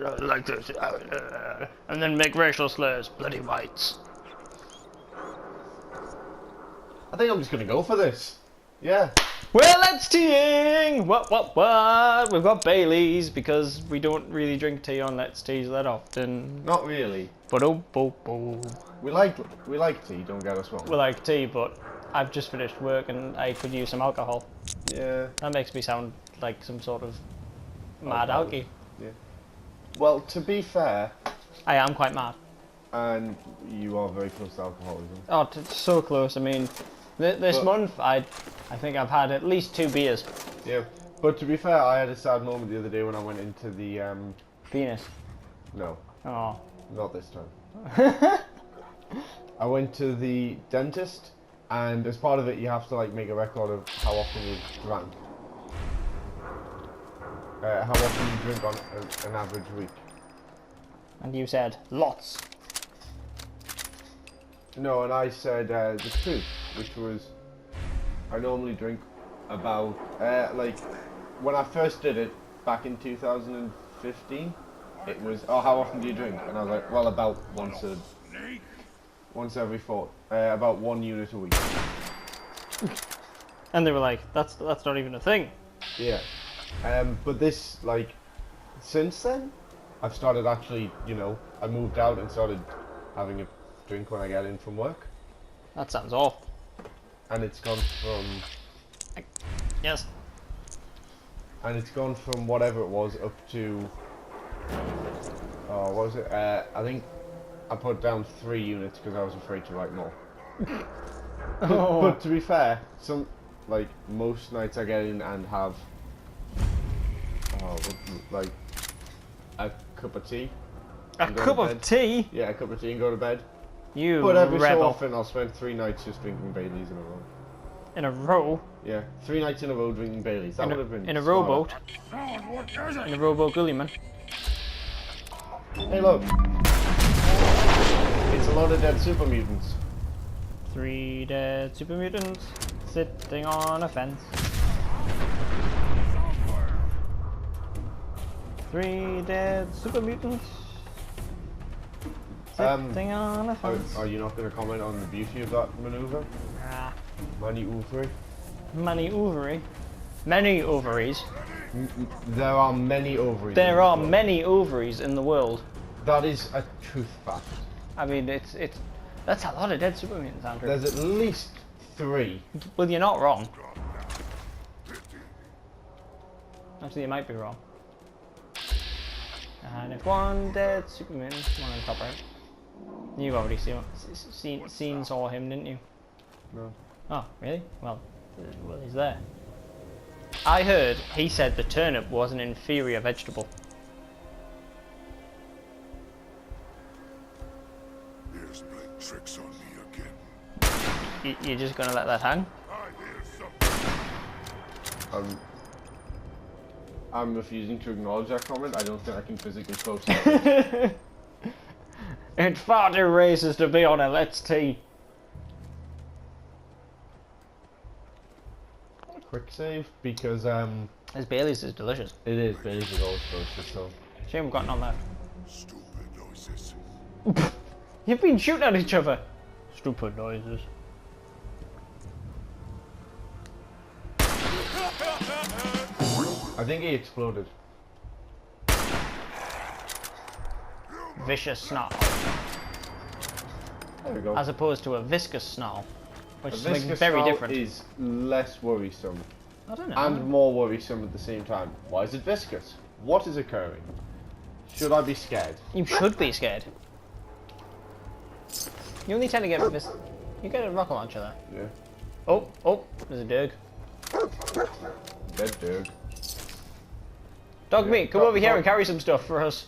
like this, and then make racial slurs, bloody whites. I think I'm just gonna go for this. Yeah. Well, let's teaing! What? We've got Baileys because we don't really drink tea on Let's Teas that often. Not really. But oh, We like tea. Don't get us wrong. we like tea, but I've just finished work and I could use some alcohol. Yeah. That makes me sound like some sort of mad alky. Yeah. Well, to be fair, I am quite mad. and you are very close to alcoholism. Oh, so close. I mean, this month I think I've had at least 2 beers. Yeah. But to be fair, I had a sad moment the other day when I went into the Venus. No, Oh. not this time. I went to the dentist, and as part of it, you have to like make a record of how often you drank. How often you drink on an average week. And you said lots. No, and I said the truth, which was I normally drink about like when I first did it back in 2015. It was, oh, how often do you drink? And I was like, well, about once every about 1 unit a week. And they were like, that's not even a thing. Yeah. But this, like, since then, I've started actually, you know, I moved out and started having a drink when I get in from work. That sounds awful. And it's gone from... Yes. And it's gone from whatever it was up to... Oh, what was it? I think I put down 3 units because I was afraid to write more. But to be fair, most nights I get in and have... like a cup of tea. A cup of tea? Yeah, a cup of tea and go to bed. You But every rebel. so often I'll spend 3 nights just drinking Baileys in a row. In a row? Yeah, 3 nights in a row drinking Baileys. That would have been in a smarter. rowboat. In a rowboat gullyman. Hey look! It's a lot of dead super mutants. 3 dead super mutants sitting on a fence. 3 dead super mutants sitting on a fence. Are you not going to comment on the beauty of that maneuver? Ah, Maneuver? many ovary. Many ovaries. There are many ovaries. There are many ovaries in the world. That is a truth fact. I mean, that's a lot of dead super mutants, Andrew. There's at least 3. Well, you're not wrong. Actually, you might be wrong. And if 1 dead super mutant, 1 on top right. You've already saw him, didn't you? No. Oh, really? Well, he's there. I heard he said the turnip was an inferior vegetable. There's playing tricks on me again. You're just gonna let that hang? I hear something. I'm refusing to acknowledge that comment. I don't think I can physically post that. It's far too racist to be on a Let's Tea. Quick save, because This Bailey's is delicious. it is Baileys is always delicious, so... Shame we've got none left. Stupid noises. You've been shooting at each other. Stupid noises. I think he exploded. Vicious snarl. There we go. As opposed to a viscous snarl. Which A is something viscous very snarl different. is less worrisome I don't know. and more worrisome at the same time. Why is it viscous? What is occurring? Should I be scared? You should be scared. You only tend to get this. You get a rocket launcher there. Yeah. Oh, there's a Dirg. Dead dog. Dog Yeah, meat, come dog- over here dog- and carry some stuff for us.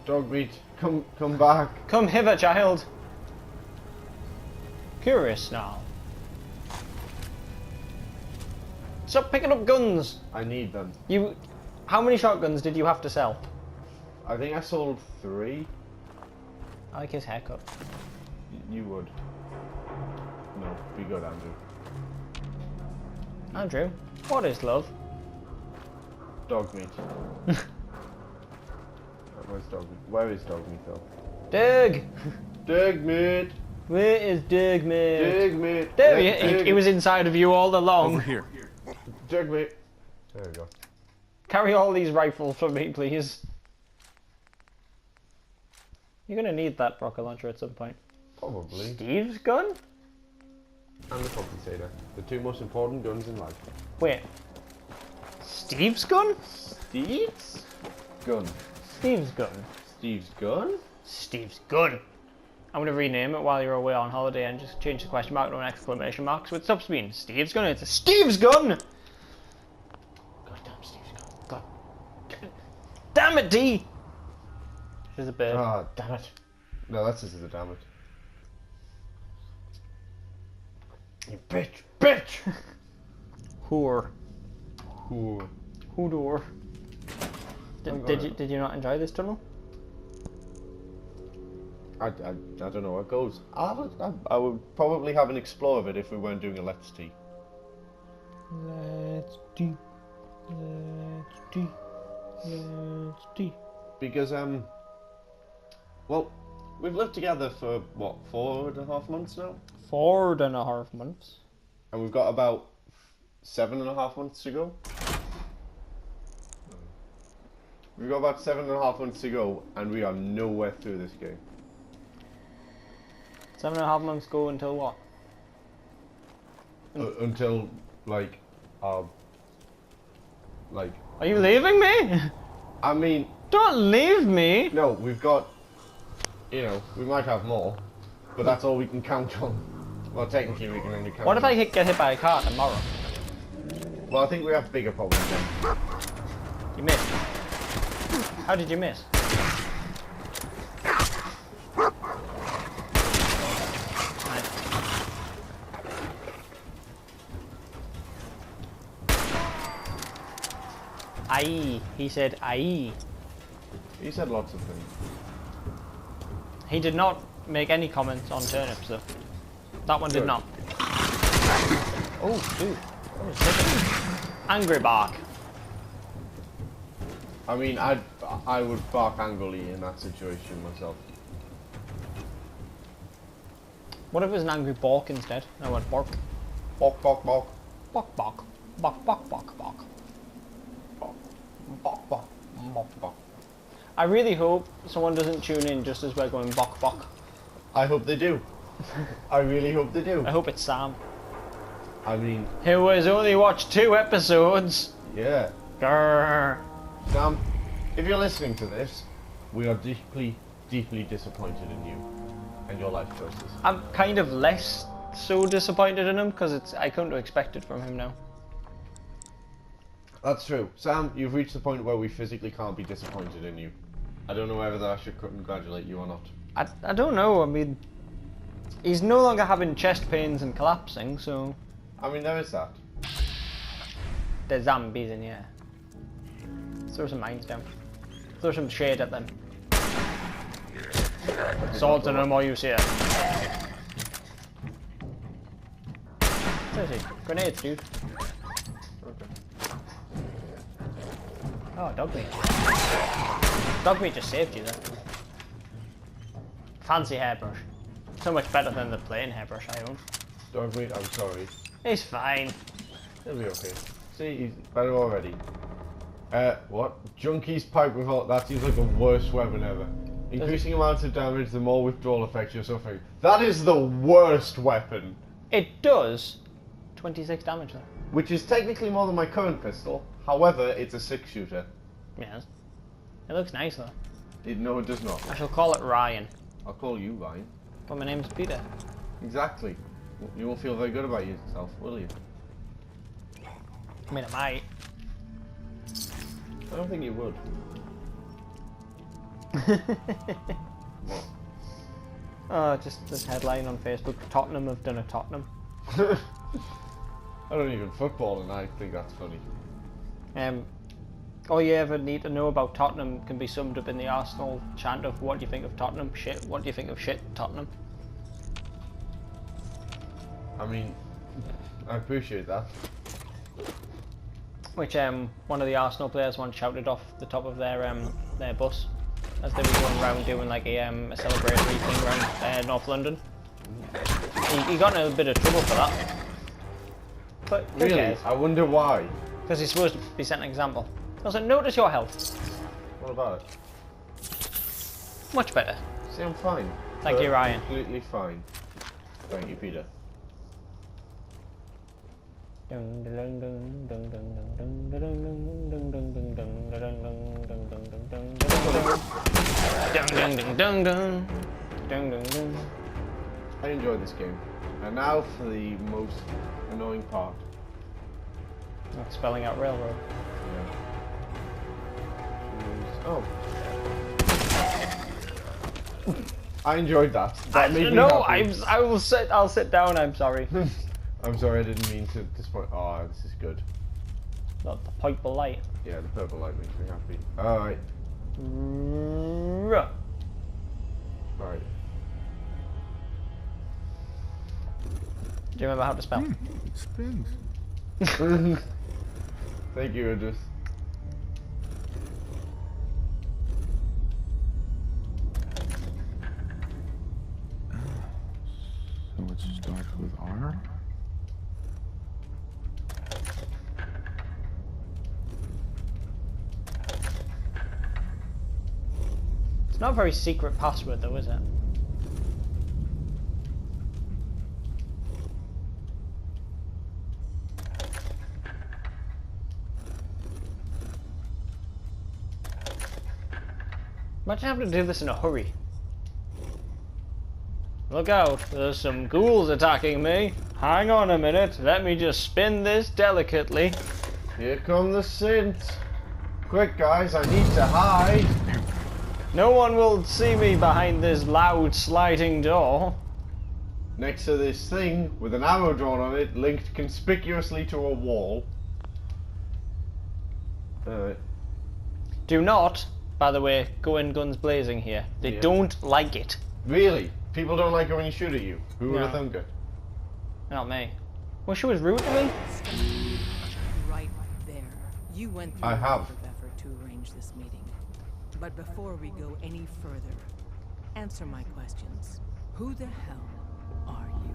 Dog meat, come back. Come hither, child. Curious snarl. Stop picking up guns. I need them. How many shotguns did you have to sell? I think I sold 3. I like his haircut. You would. No, be good, Andrew. Andrew, what is love? Dog meat. Where's dog meat? Where is dog meat though? Doug! Dog meat! Where is Doug, mate? Dog meat! There Yeah, he was inside of you all along. Over here. Dog meat! There we go. Carry all these rifles for me, please. You're gonna need that rocket launcher at some point. Probably. Steve's gun? And the compensator. The two most important guns in life. Wait. Steve's gun? Steve's gun. Steve's gun. Steve's gun? Steve's gun. I'm gonna rename it while you're away on holiday and just change the question mark to an exclamation mark so it stops being Steve's gun. It's a Steve's gun! Goddamn Steve's gun. God. Damn it, D! There's a bird. Ah, damn it. No, that's just a damn it. You bitch, bitch! Whore. Cool. Hoodor. Did you not enjoy this tunnel? I don't know how it goes. I would probably have an explore of it if we weren't doing a Let's Tea. Let's do. Let's do. Let's do. Because, well, we've lived together for, what, 4.5 months now? 4.5 months. And we've got about 7.5 months to go. We've got about 7.5 months to go, and we are nowhere through this game. 7.5 months go until what? Until, like, like... Are you leaving me? I mean... Don't leave me! No, we've got... You know, we might have more, but that's all we can count on. Well, technically we can only count What if on... I get hit by a car tomorrow? Well, I think we have bigger problems then. You missed. How did you miss? Aye. He said aye. He said lots of things. He did not make any comments on turnips though. That one did Good. not. Oh, dude. What was this? Angry bark. I mean, I would bark angrily in that situation myself. What if it was an angry bark instead? I went bark. Bark, bark, bark. Bark, bark. Bark, bark, bark, bark. Bark, bark, bark, bark. I really hope someone doesn't tune in just as we're going bok bok. I hope they do. I really hope they do. I hope it's Sam, I mean, who has only watched 2 episodes. yeah. Grrr. Sam, if you're listening to this, we are deeply, deeply disappointed in you and your life choices. I'm kind of less so disappointed in him because I couldn't have expected from him now. That's true. Sam, you've reached the point where we physically can't be disappointed in you. I don't know whether I should congratulate you or not. I don't know, I mean, he's no longer having chest pains and collapsing, so I mean, there is that. there's zombies in here. Throw some mines down. Throw some shade at them. Swords are no more use here. Seriously, grenades, dude. Okay. Oh, dog meat. Dog meat just saved you there. Fancy hairbrush. So much better than the plain hairbrush I own. Dog meat, I'm sorry. It's fine. It'll be okay. See, he's better already. What? Junkie's pipe revolt. That seems like the worst weapon ever. Increasing amounts of damage, the more withdrawal effects you're suffering. That is the worst weapon. It does 26 damage though. Which is technically more than my current pistol. However, it's a 6-shooter. Yes. It looks nice though. No, it does not. I shall call it Ryan. I'll call you Ryan. But my name's Peter. Exactly. You won't feel very good about yourself, will you? I mean, I might. I don't think you would. Oh, just this headline on Facebook. Tottenham have done a Tottenham. I don't even football and I think that's funny. All you ever need to know about Tottenham can be summed up in the Arsenal chant of what do you think of Tottenham? Shit. What do you think of shit, Tottenham? I mean, I appreciate that. which one of the Arsenal players once shouted off the top of their bus as they were going around doing like a celebratory thing around North London. He got in a bit of trouble for that. But who Really? cares? I wonder why. Because he's supposed to be setting an example. Also, notice your health. What about it? Much better. See, I'm fine. Thank you, Ryan. Completely fine. Thank you, Peter. I enjoyed this game. And now for the most annoying part. Not spelling out railroad. Yeah. Oh. I enjoyed that. That made me No, happy. I'll sit down. I'm sorry. I'm sorry, I didn't mean to disappoint. Oh, this is good. Not the purple light. Yeah, the purple light makes me happy. Alright. Right. Do you remember how to spell? Spins. Thank you, Idris. So it starts with R? It's not a very secret password though, is it? Imagine having to do this in a hurry. Look out, there's some ghouls attacking me. Hang on a minute, let me just spin this delicately. Here come the synths. Quick, guys, I need to hide. No one will see me behind this loud sliding door. Next to this thing with an arrow drawn on it, linked conspicuously to a wall. Alright. Do not, by the way, go in guns blazing here. They Yeah. don't like it. Really? People don't like it when you shoot at you. Who would have No. thunk it? Not me. Well, she was rude to me. Right there. You went through I a have. lot of effort to arrange this meeting. But before we go any further, answer my questions. Who the hell are you?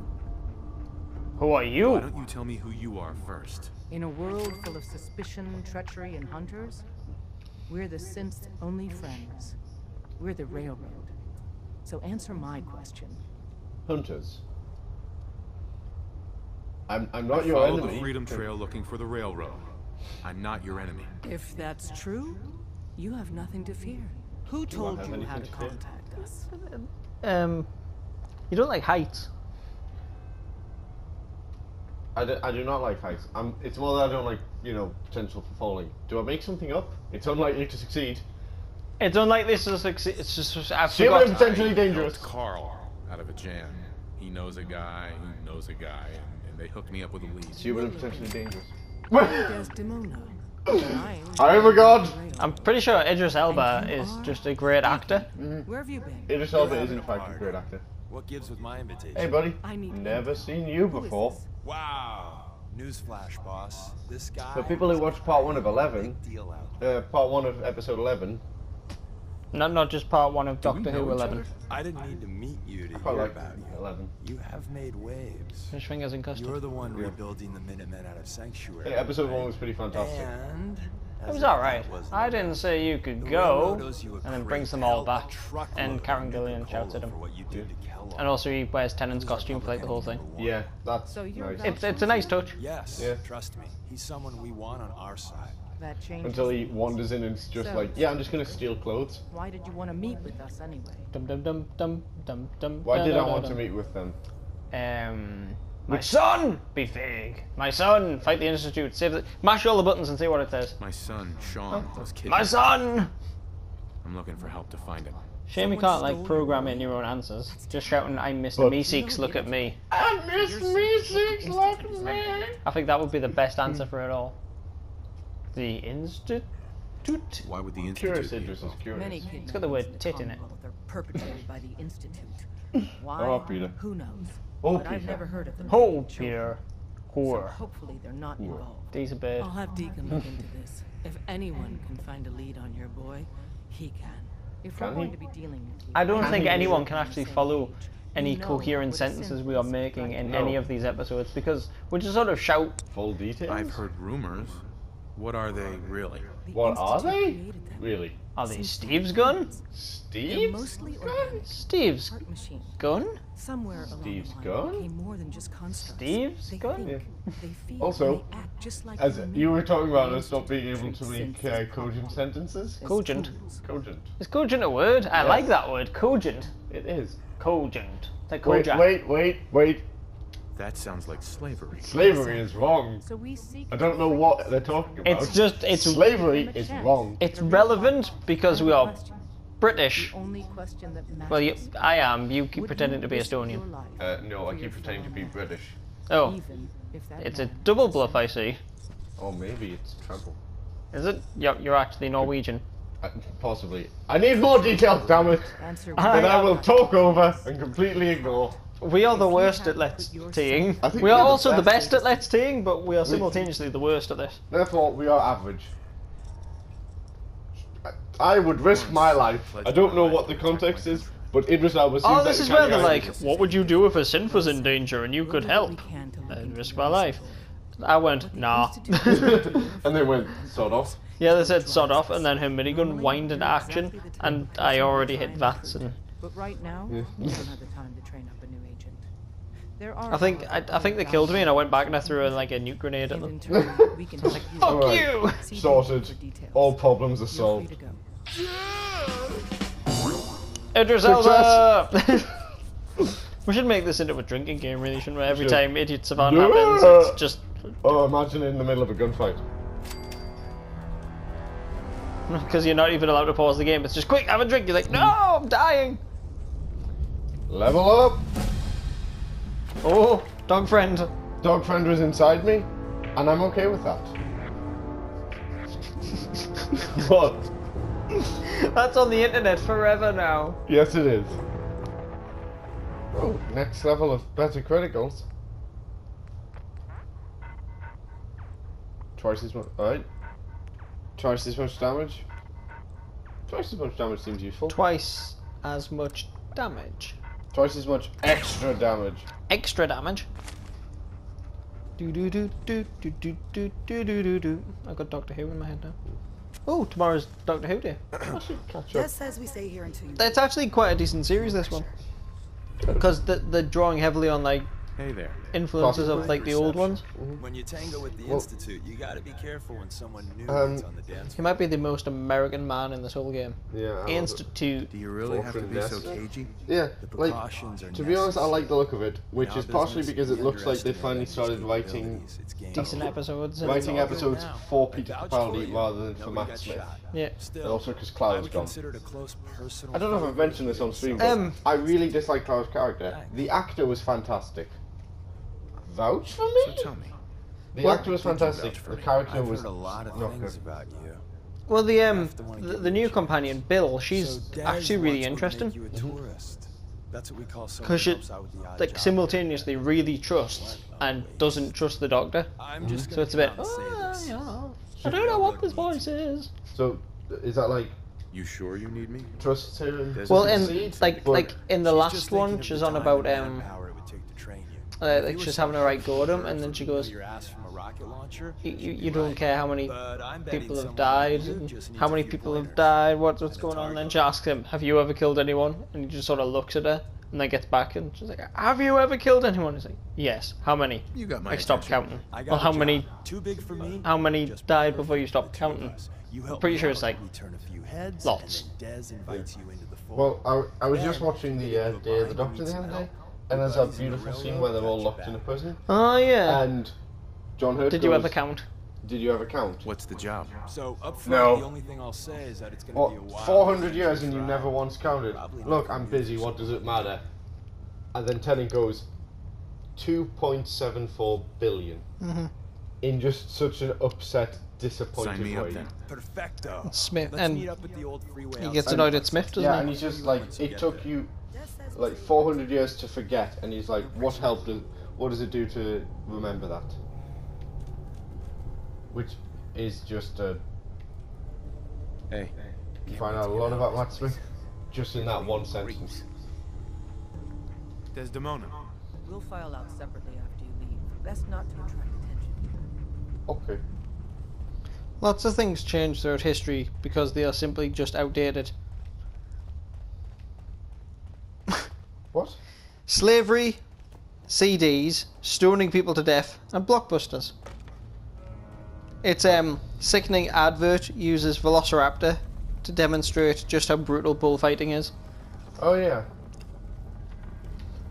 Who are Why you? don't you tell me who you are first? In a world full of suspicion, treachery, and hunters, we're the synth's only friends. We're the railroad. So answer my question. Hunters. I'm not your Follow enemy. the Freedom Trail looking for the railroad. I'm not your enemy. If that's true, you have nothing to fear. Who told have you how anything to to fear? contact us? You don't like heights. I do not like heights. It's more that I don't like, potential for falling. Do I make something up? It's unlikely to succeed. It's unlikely to succeed. It's just I Human forgot. and potentially I dangerous. helped Carl out of a jam. He knows a guy who knows a guy, and they hooked me up with a lead. Human and potentially dangerous. Desdemona. I am a god. I'm pretty sure Idris Elba And you is are just a great actor. Where have you been? Idris Elba is in fact a great actor. What gives with my invitation? Hey buddy, I need never seen you Who is before. this? Wow. Newsflash, boss. This guy. For people who watched part 1 of 11, Big deal out. part 1 of episode 11, Not just part 1 of Do we Doctor know Who each 11. other? I didn't need to meet you to I quite hear like about you. 11. You have made waves. Fish fingers in You're custard. the one rebuilding the Minutemen out of Sanctuary. Hey, episode 1 right? was pretty fantastic. And It was alright. I didn't say you could go, and then brings them all back, and Karen Gillian shouts at him. And also he wears Tennant's costume for like the whole thing. Yeah, that's So you're nice. It's a nice touch. Yes, Yeah. trust me. He's someone we want on our side. That changes. Until he wanders in and it's just So- like, yeah, I'm just gonna steal clothes. Why did you want to meet with us anyway? Dum dum dum dum dum dum. Why did I dum, want to dum. meet with them? My son, be vague. My son, fight the Institute. Save the. Mash all the buttons and see what it says. My son, Sean, was kidnapped. My son. I'm looking for help to find him. Shame you can't like program in your own answers. Just shouting, "I'm Mr. Meeseeks, look at me." I miss me, six like me. I think that would be the best answer for it all. The Institute. Why would the Curious Institute be Idris is involved? curious. Many kidnappings got the word in the tit in it. Commonwealth are perpetrated by the Institute. Why? Oh, Peter. Who knows? Oh, But I've Peter. never heard of them. Oh, killing children. Peter. So Whore. hopefully they're not involved. D's a bird. I'll have Deacon look into this. If anyone can find a lead on your boy, he can. If we're Can going he? to be dealing with you, I don't Can think he anyone really? can actually follow any coherent sentences we are making in any of these episodes because we just sort of shout. Full details? I've heard rumors. What are they really? The What are Institute they? created them. Really? Are they Steve's gun? They're Steve? mostly organic Steve's part machine. gun? Somewhere along Steve's the line, gun? it became more than just constructs. Steve's They gun? think, they feel, Also, and they act just like As human you were talking about beings. us not being able to Treat make synths cogent sentences. as Cogent. tools. Cogent. Is cogent a word? I Yes. like that word. Cogent. It is. Cogent. Like Wait, Kojak. wait. That sounds like slavery. Slavery is wrong. So we seek I don't know what they're talking about. It's Slavery is wrong. it's relevant because we are British. The only question that matters. Well, I am. You keep Would pretending you to be risk your Estonian. life No, I for keep your pretending to be fellow man? British. Oh, Even if that it's a man double bluff, I see. Or maybe it's trouble. Is it? You're actually Norwegian. Possibly. I need more details, damn it! answer I Then I am- will talk over and completely ignore. We are the If you worst had at to let's put yourself- teeing. I think We we're are the also the best best at let's teeing, but we are simultaneously the worst at this. Therefore, we are average. I would risk my life. I don't know what the context is, but Idris Elba seems Oh, like this the is kind where of they're guy- like, what would you do if a synth was in danger and you We'll could do what help? we can to look I'd into risk the my life. rest I went, nah. And they went, sort of. Yeah, they said sod off, and then her minigun whined into action, and I already hit VATS, and But right now, we don't have the time to train up a new agent. There are I think they killed me, and I went back and I threw like a nuke grenade at and in them. turn, we can help you. Fuck Alright. you! See Sorted. for details. All problems are You're free solved. to go. Idris Elba! We should make this into a drinking game, really, shouldn't we? Every should. time Idiot Savant Yeah. happens, it's just Oh, imagine in the middle of a gunfight. because you're not even allowed to pause the game. It's just quick, have a drink. You're like, no, I'm dying. Level up! Oh, dog friend. Dog friend was inside me, and I'm okay with that. What? That's on the internet forever now. Yes, it is. Oh, next level of better criticals. Twice as much. Alright. Twice as much damage. Twice as much damage seems useful. Twice as much damage. Twice as much extra damage. Extra damage. Do do do do do do do do do do do. I got Doctor Who in my head now. Oh, tomorrow's Doctor Who day. I should catch up. Just as we stay here until you. It's actually quite a decent series, this one, because they're drawing heavily on like Hey there. influences of like the old ones. When you tango with the Well- Institute, you gotta be careful when someone new is on the dance He floor. might be the most American man in this whole game. Yeah. Institute. Do you really have to be so Orphan cagey? Yeah, The like, precautions are to be honest, I like necessary. the look of it, which In is our partially business, because it we looks like they underestimate finally others' started writing capabilities. It's game Decent over. episodes. and- writing all good episodes now. for I Peter vouch Capaldi for you. rather than for Nobody Matt got Smith. shot. Yeah. Still, And also because I Cloud's would gone. consider it a close personal I don't know if I've favor mentioned this on stream, yourself. but I really dislike Cloud's character. The actor was fantastic. Vouch for me? So tell me. The actor was fantastic. vouch for The me. character I've was heard a lot of not things good. about you. Well, the have to wanna give the you new a companion Bill, she's So Des actually really wants to interesting make you a tourist. That's what we call someone because who she helps out with the odd like job. simultaneously really trusts and doesn't trust the Doctor. I'm just So it's a bit. gonna say this. I don't know what this voice is. So, is that like You sure you need me? trust her and There's Well, a in succeed? like But- like in the She's last just thinking one, of she's the on time about and manpower it would take to train you. If like you were she's so having a right go at him, sure and then she for goes, your ass from a rocket launcher, you you'd be you don't right. care how many But I'm betting people have someone died, like you and just needs how a many few people have pointers. died, what's And a going on. Then target. she asks him, have you ever killed anyone? And he just sort of looks at her, and then gets back, and she's like, have you ever killed anyone? He's like, yes. How many? You got my Like, stop attention. counting. I got Well, a how job. many? Too big for me? How many Just died perfect before you for stopped the two of counting? us. You help pretty me sure out, it's like we turn a few heads, lots. And then Des invites you into the fold. Well, I was just watching the Day of the Doctor the other day, and there's a beautiful scene where they're all locked in a prison, Oh yeah. and John Hurt Did you goes, ever count? Did you ever count? What's the job? So up front, No. the only thing I'll say is that it's going to What, be a while. 400 before years and you try. never once counted? Probably not Look, for I'm years. busy, what does it matter? And then Tennant goes, 2.74 billion. In just such an upset, disappointed Sign me way. up then. Perfecto. Smith Let's and meet up at the old freeway. he gets outside. annoyed at Smith, doesn't Yeah, he? and he's just like, it took you like 400 years to forget, and he's like, what does it do to remember that? which is just a. Hey. You find out a lot about Matt Smith just in that one sentence. Desdemona. We'll file out separately after you leave. Best not to attract attention. Okay. Lots of things change throughout history because they are simply just outdated. What? Slavery, CDs, stoning people to death, and blockbusters. Its sickening advert uses Velociraptor to demonstrate just how brutal bullfighting is. Oh yeah.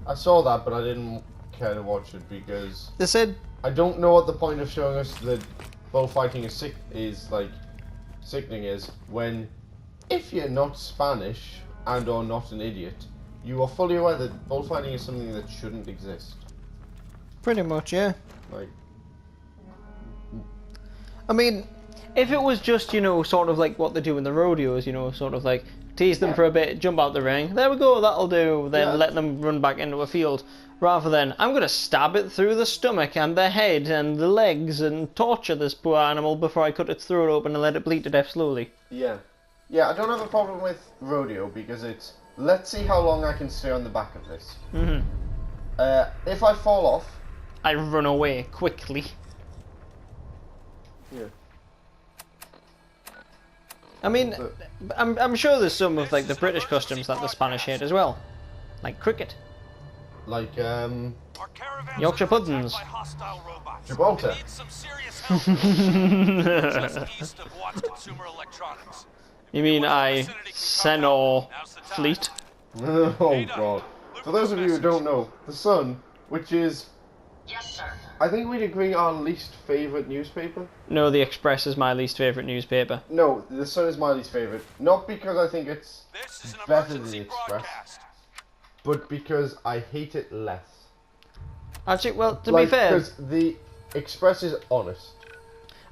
I saw that, but I didn't care to watch it because They said, I don't know what the point of showing us that bullfighting is like sickening is when, if you're not Spanish and or not an idiot, you are fully aware that bullfighting is something that shouldn't exist. pretty much, yeah. Like, I mean, if it was just, you know, sort of like what they do in the rodeos, you know, sort of like tease them for a bit, jump out the ring, there we go, that'll do, then let them run back into a field, rather than, I'm going to stab it through the stomach and the head and the legs and torture this poor animal before I cut its throat open and let it bleed to death slowly. yeah. Yeah, I don't have a problem with rodeo because it's, let's see how long I can stay on the back of this. Mm-hmm. If I fall off... I run away quickly. Yeah. I mean, I'm sure there's some of like the British customs that the Spanish hate as well, like cricket, Like, Yorkshire puddings. Gibraltar. You mean Senor Fleet? Oh god. For those of you who don't know, The Sun, which is... Yes, sir. I think we'd agree our least favourite newspaper. No, the Express is my least favourite newspaper. No, The Sun is my least favourite. Not because I think it's better than the Express, but because I hate it less. Actually, well, to be fair, because the Express is honest.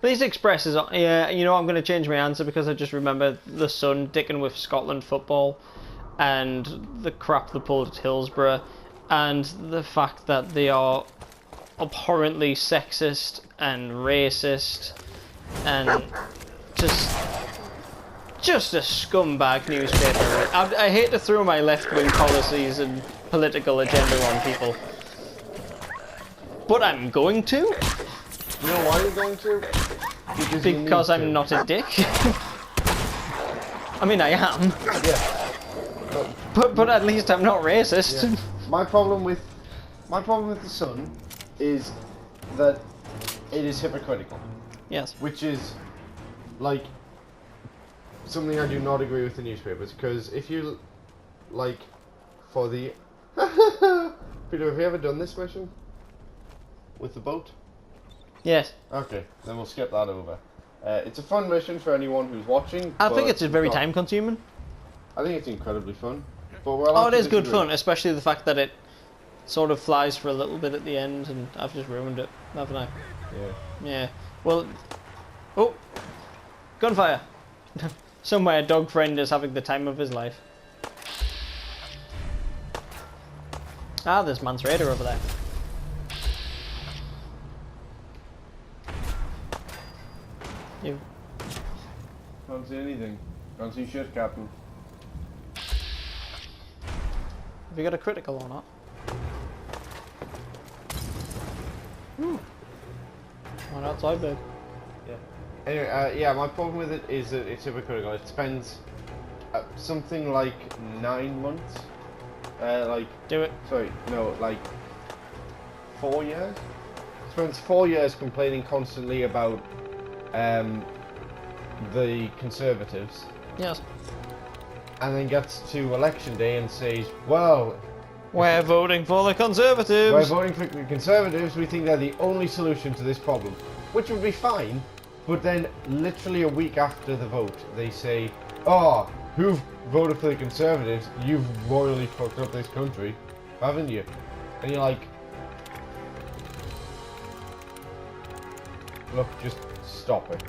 these Expresses, yeah, you know, I'm going to change my answer because I just remember The Sun dicking with Scotland football and the crap they pulled at Hillsborough and the fact that they are abhorrently sexist and racist and just a scumbag newspaper. I hate to throw my left-wing policies and political agenda on people, but I'm going to. You know why you're going to? Because I'm not a dick. I mean, I am. Yeah. But at least I'm not racist. Yeah. My problem with The Sun is that it is hypocritical. Yes. Which is like something I do not agree with the newspapers, because if you like for the Peter, have you ever done this mission with the boat? Yes. Okay, then we'll skip that over. It's a fun mission for anyone who's watching. I think it's very time consuming. I think it's incredibly fun. But Oh, it is good fun, especially the fact that it sort of flies for a little bit at the end, and I've just ruined it, haven't I? Yeah. Yeah. Well, oh, gunfire. Somewhere a dog friend is having the time of his life. Ah, there's Mance Raider over there. You. Can't see anything. Can't see shit, Captain. Have you got a critical or not? Why outside, babe? Yeah. Anyway, yeah, my problem with it is that it's hypocritical. It spends something like 9 months. Do it. Sorry, no, like 4 years? Spends 4 years complaining constantly about the Conservatives. Yes. And then gets to election day and says, well, We're voting for the Conservatives. we're voting for the Conservatives, we think they're the only solution to this problem. Which would be fine, but then literally a week after the vote, they say, oh, who've voted for the Conservatives? You've royally fucked up this country, haven't you? And you're like, look, just stop it.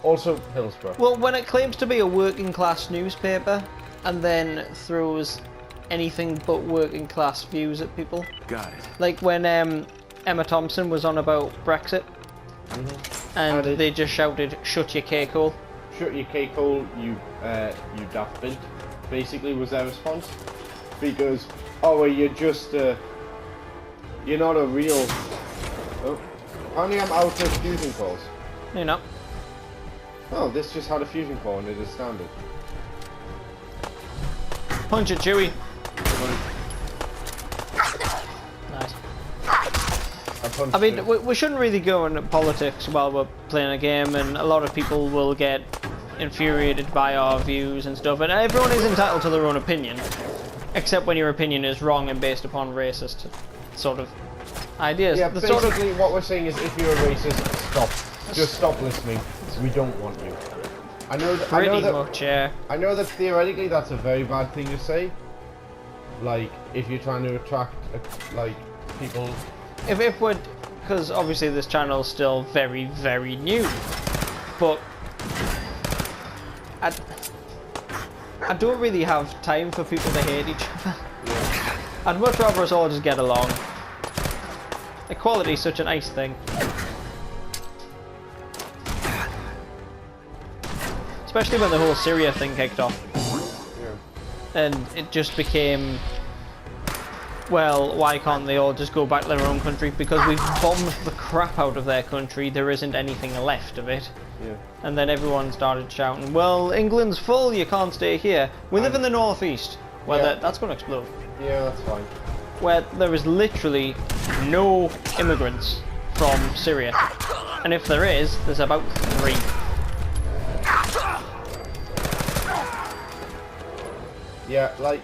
Also, Hillsborough. Well, when it claims to be a working class newspaper and then throws anything but working class views at people. Got it. Like when Emma Thompson was on about Brexit, and And they just shouted, "Shut your cake hole." Shut your cake hole, you daft bint. Basically, was their response. Because, oh, well, you're just you're not a real. Oh, apparently I'm out of fusion cores. You know. Oh, this just had a fusion core and it is standard. Punch it, Chewie. Nice. I mean, we shouldn't really go into politics while we're playing a game, and a lot of people will get infuriated by our views and stuff, and everyone is entitled to their own opinion, except when your opinion is wrong and based upon racist sort of ideas. Yeah, The basically sort of, what we're saying is if you're a racist, stop. Just stop listening. We don't want you. I know that. pretty much, yeah. I know that theoretically that's a very bad thing to say. Like, if you're trying to attract, like, people. If we're, because obviously this channel is still very, very new, but I don't really have time for people to hate each other. Yeah. I'd much rather us all just get along. Equality is such a nice thing. Especially when the whole Syria thing kicked off. Yeah. And it just became, well, why can't they all just go back to their own country? Because we've bombed the crap out of their country, there isn't anything left of it. Yeah. And then everyone started shouting, well, England's full, you can't stay here. We live in the northeast, where Yeah. that's going to explode. Yeah, that's fine. Where there is literally no immigrants from Syria. And if there is, there's about 3. Yeah, like.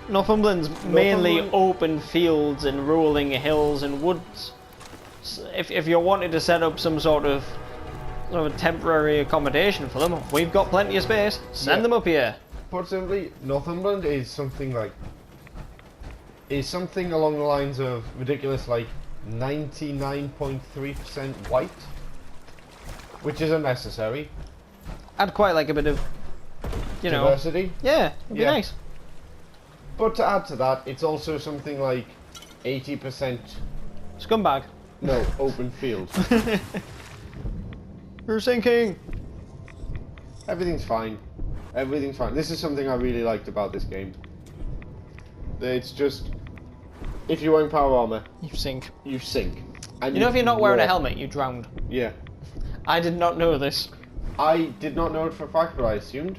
Northumberland's mainly open fields and rolling hills and woods. If you wanted to set up some sort of temporary accommodation for them, we've got plenty of space. Send them up here. Put simply, Northumberland is something along the lines of ridiculous, like 99.3% white, which is unnecessary. I'd quite like a bit of, Diversity. Yeah, it'd be nice. But to add to that, it's also something like 80%. Scumbag. No, open field. You're sinking. Everything's fine. Everything's fine. This is something I really liked about this game. It's just, if you're wearing power armor, You sink. you sink. And You know if you're not wearing a walk. helmet, you drowned. Yeah. I did not know this. I did not know it for a fact, but I assumed.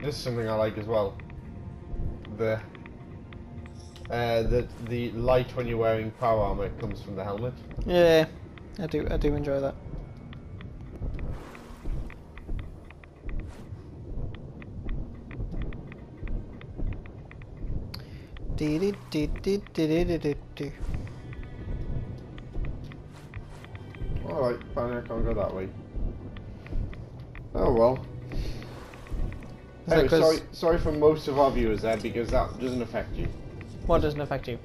This is something I like as well. The light when you're wearing power armor comes from the helmet. Yeah, I do enjoy that. Alright, apparently I can't go that way. Oh well. Anyway, sorry for most of our viewers there, because that doesn't affect you. What doesn't affect you?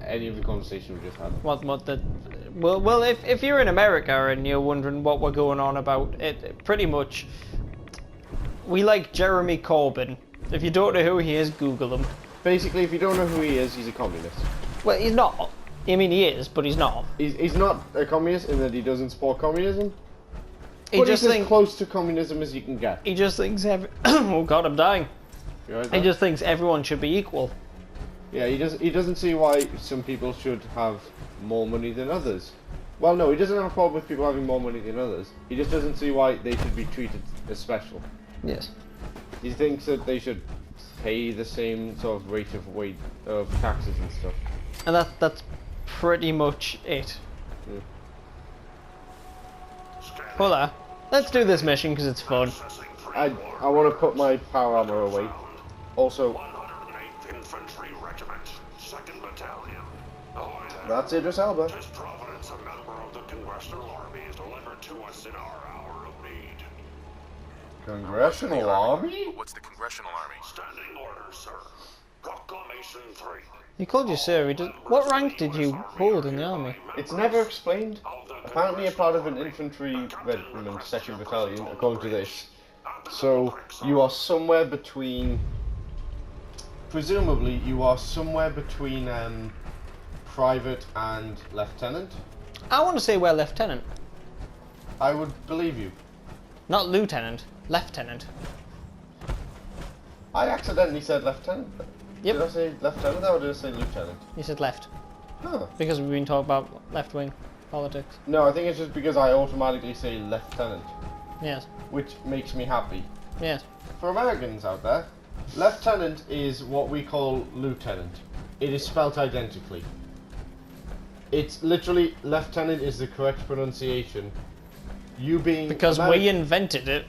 Any of the conversation we just had. Well, if you're in America and you're wondering what we're going on about, it pretty much, we like Jeremy Corbyn. If you don't know who he is, Google him. Basically, if you don't know who he is, he's a communist. Well, he's not. I mean, he is, but he's not. He's not a communist in that he doesn't support communism. He But just he's as thinks. close to communism as you can get. He just thinks oh God, I'm dying. You right He there? just thinks everyone should be equal. Yeah, he doesn't see why some people should have more money than others. Well, no, he doesn't have a problem with people having more money than others. He just doesn't see why they should be treated as special. Yes. He thinks that they should pay the same sort of rate of taxes and stuff. And that's pretty much it. Yeah. Hola. Let's do this mission because it's fun. I want to put my power armor away. Also, 108th Infantry Regiment, 2nd Battalion. Ahoy there. that's Idris Elba. This Providence, a member of the Congressional Army, is delivered to us in our hour of need. Congressional Army? What's the Congressional Army? Standing orders, sir. Proclamation 3. He called you sir. What rank did you hold in the army? It's never explained. Apparently a part of an infantry regiment, 2nd Battalion, according to this. So you are somewhere between. Presumably, you are somewhere between private and lieutenant. I want to say we're lieutenant, I would believe you. not lieutenant. Lieutenant. I accidentally said lieutenant. Yep. Did I say lieutenant or did I say lieutenant? You said left Huh. because we've been talking about left-wing politics. No, I think it's just because I automatically say lieutenant, Yes. which makes me happy. Yes. For Americans out there, lieutenant is what we call lieutenant. It is spelt identically. It's literally lieutenant is the correct pronunciation. You being Because we invented it.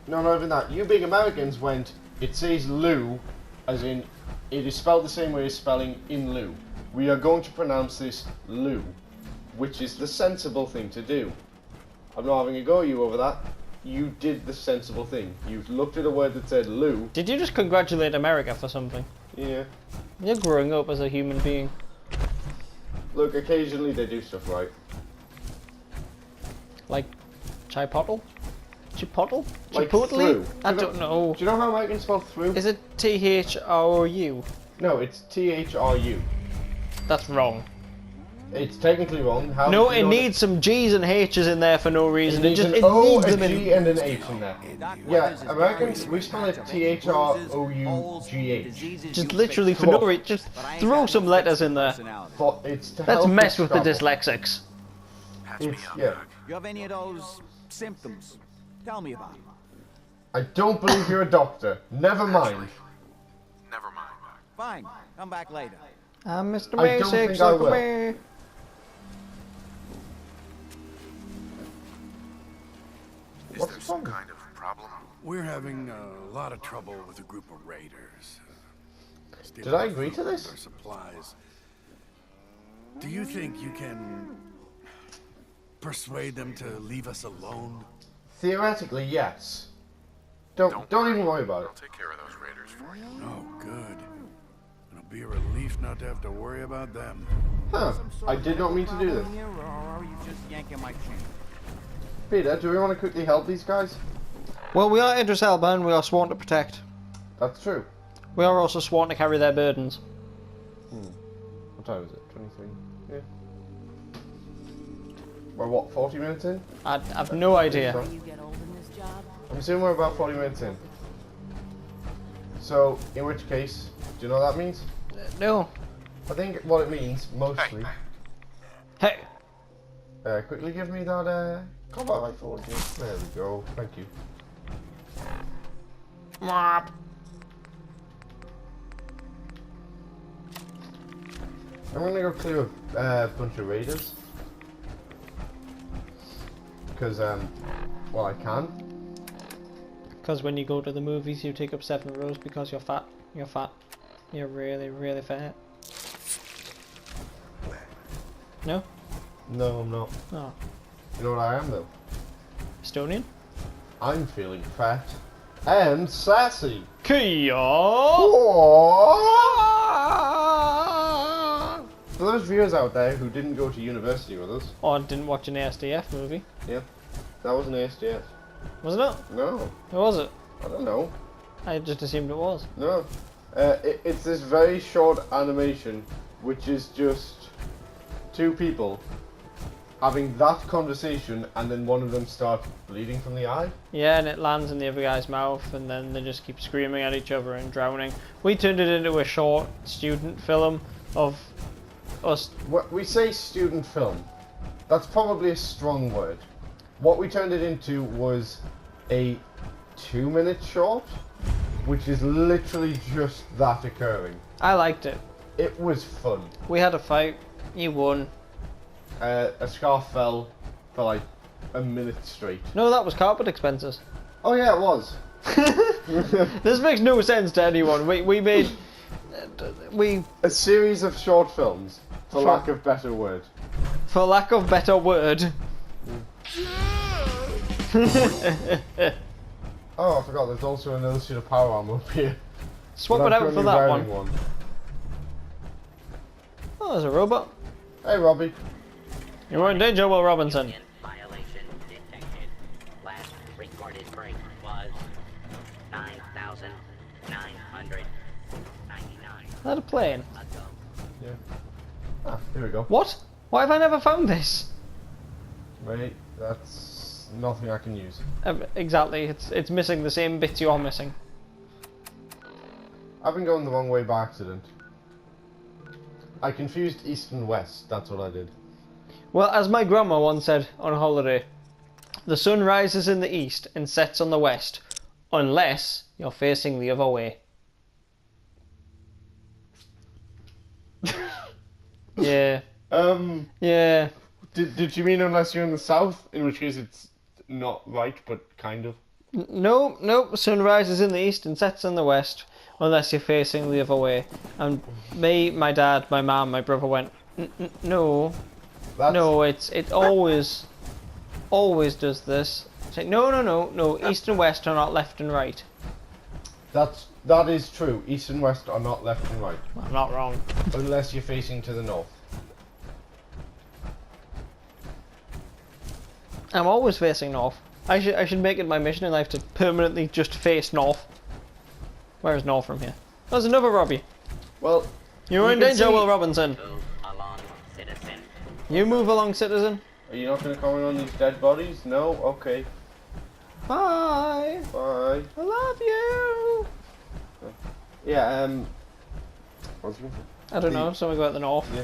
No, not even that. You being Americans went, it says Lou, as in, it is spelled the same way as spelling in lieu. We are going to pronounce this Lou, which is the sensible thing to do. I'm not having a go at you over that. You did the sensible thing. You looked at a word that said Lou. Did you just congratulate America for something? Yeah. You're growing up as a human being. Look, occasionally they do stuff right. Like Chipotle? Chipotle? Like Chipotle? through. I Do you don't know. Do you know how Americans spell through? Is it T-H-R-U? No, it's T-H-R-U. That's wrong. It's technically wrong. How No, do you it know needs some G's and H's in there for no reason. It needs just an it O, needs a them G, in. and an H in there. Yeah, Americans, we spell it T-H-R-O-U-G-H. Just literally for no reason. Just throw some letters in there. But it's to Let's help mess with the Scrabble. dyslexics. It's, yeah. You have any of those symptoms? Tell me about them. I don't believe you're a doctor. Never mind. Never mind. Fine, come back later. I'm Mr. I don't Basics, think I look will. away. What's the problem? Kind of problem? We're having a lot of trouble with a group of raiders. Did I agree to this? Our supplies. Do you think you can persuade them to leave us alone? Theoretically, yes. Don't even worry about I'll it. take care of those raiders for you. Oh, good. It'll be a relief not to have to worry about them. Huh. I did not mean to do this. Or are you just yanking my chain? Peter, do we want to quickly help these guys? Well, we are Idris Elba and we are sworn to protect. That's true. We are also sworn to carry their burdens. What time is it? 23? Yeah. We're what, 40 minutes in? I've no idea. So, You get old in this job? I'm assuming we're about 40 minutes in. So, in which case, do you know what that means? No. I think what it means, mostly... Hey. Quickly give me that, combat rifle again. There we go, thank you. Mwah. I'm gonna go clear a bunch of raiders. Because, well, I can. Because when you go to the movies, you take up 7 rows because you're fat. You're fat. You're really, really fat. No? No, I'm not. Oh. You know what I am, though? Estonian? I'm feeling fat and sassy. Kia! For those viewers out there who didn't go to university with us, Or didn't watch an ASDF movie. yeah, that wasn't ASDF. Was it not? No, Who was it? I don't know. I just assumed it was. No. It's this very short animation, which is just 2 people having that conversation and then one of them starts bleeding from the eye. Yeah, and it lands in the other guy's mouth, and then they just keep screaming at each other and drowning. We turned it into a short student film of us. We say student film. That's probably a strong word. What we turned it into was a 2-minute short, which is literally just that occurring. I liked it. It was fun. We had a fight. You won. A scarf fell for like a minute straight. No, that was carpet expenses. Oh yeah, it was. This makes no sense to anyone. We made... A series of short films, for lack of better word. For lack of better word. Oh, I forgot, there's also another suit of power armor up here. Swap But it I'm out for currently that wearing one. Oh, there's a robot. Hey, Robbie. You were in danger, Will Robinson. Violation detected. Last recorded break was that a plane? Yeah. Ah, here we go. What? Why have I never found this? Wait, that's nothing I can use. Exactly, it's missing the same bits you're missing. I've been going the wrong way by accident. I confused east and west, that's what I did. Well, as my grandma once said on holiday, the sun rises in the east and sets on the west, unless you're facing the other way. Yeah. Yeah. Did you mean unless you're in the south? In which case it's not right, but kind of. No, sun rises in the east and sets in the west, unless you're facing the other way. And me, my dad, my mum, my brother went, no. That's... No, it always does this. It's like, no, east and west are not left and right. That is true. East and west are not left and right. I'm not wrong. Unless you're facing to the north. I'm always facing north. I should make it my mission in life to permanently just face north. Where is north from here? There's another Robbie. Well, You're in can danger, see- Will Robinson. Move along, citizen. You move along, citizen. Are you not going to comment on these dead bodies? No? Okay. Bye. Bye. I love you. Yeah, what was you going to say? I don't know, something about the north. Yeah.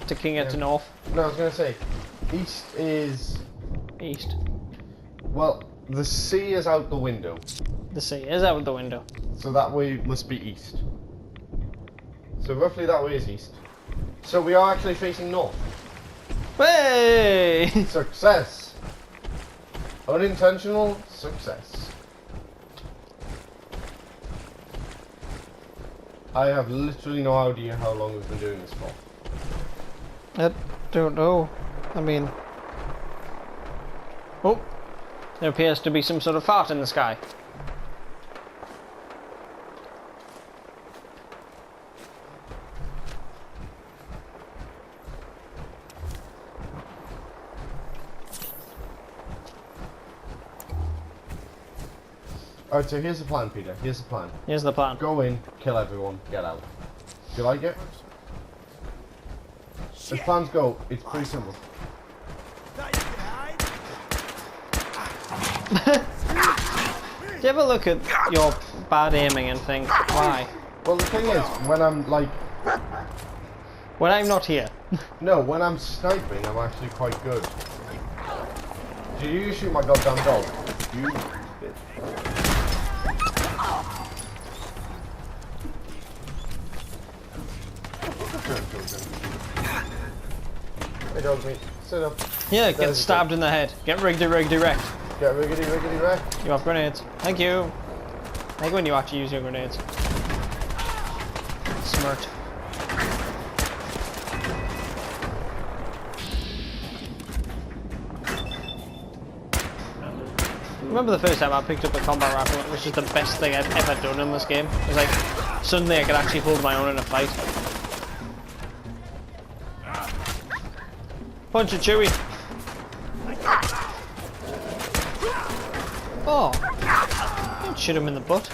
To king it to Yeah. north. No, I was going to say, east is... East. Well, the sea is out the window. The sea is out the window. So that way must be east. So roughly that way is east. So we are actually facing north. Hey! Success! Unintentional success. I have literally no idea how long we've been doing this for. I don't know. I mean... Oh! There appears to be some sort of fart in the sky. Alright, so here's the plan, Peter. Here's the plan. Here's the plan. Go in, kill everyone, get out. Do you like it? As plans go, it's pretty simple. Do you ever look at your bad aiming and think, why? Well, the thing is, when I'm like... When I'm not here. No, when I'm sniping, I'm actually quite good. Did you shoot my goddamn dog? You bitch. Hey, dog meat. Sit up. Yeah, get There's a stabbed in the head. Get riggedy wrecked. Get riggedy wreck. You have grenades. Thank you. I like when you actually use your grenades. Smart. Remember the first time I picked up a combat rifle, which is the best thing I've ever done in this game. It was like, suddenly I could actually hold my own in a fight. Punch it, Chewie. Oh, don't shoot him in the butt.